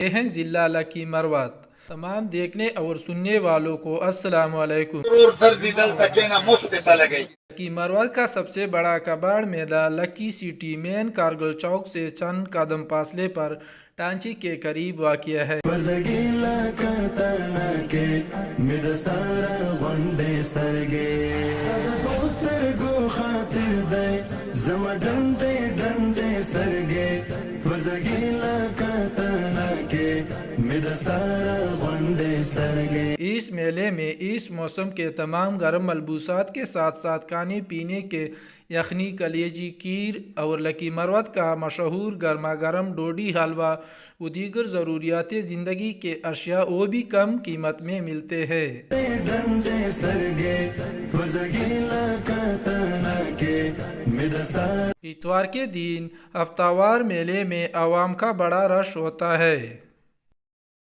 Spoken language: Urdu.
یہ ہیں ضلع لکی مروت۔ تمام دیکھنے اور سننے والوں کو السلام علیکم۔ لکی مروت کا سب سے بڑا کباڑ میدان لکی سٹی مین کارگل چوک سے چند قدم فاصلے پر ٹانچی کے قریب واقع ہے۔ اس میلے میں اس موسم کے تمام گرم ملبوسات کے ساتھ ساتھ کھانے پینے کے یخنی، کلیجی، کھیر اور لکی مروت کا مشہور گرما گرم ڈوڈی حلوہ و دیگر ضروریات زندگی کے اشیاء وہ بھی کم قیمت میں ملتے ہیں۔ اتوار کے دن ہفتہ وار میلے میں عوام کا بڑا رش ہوتا ہے۔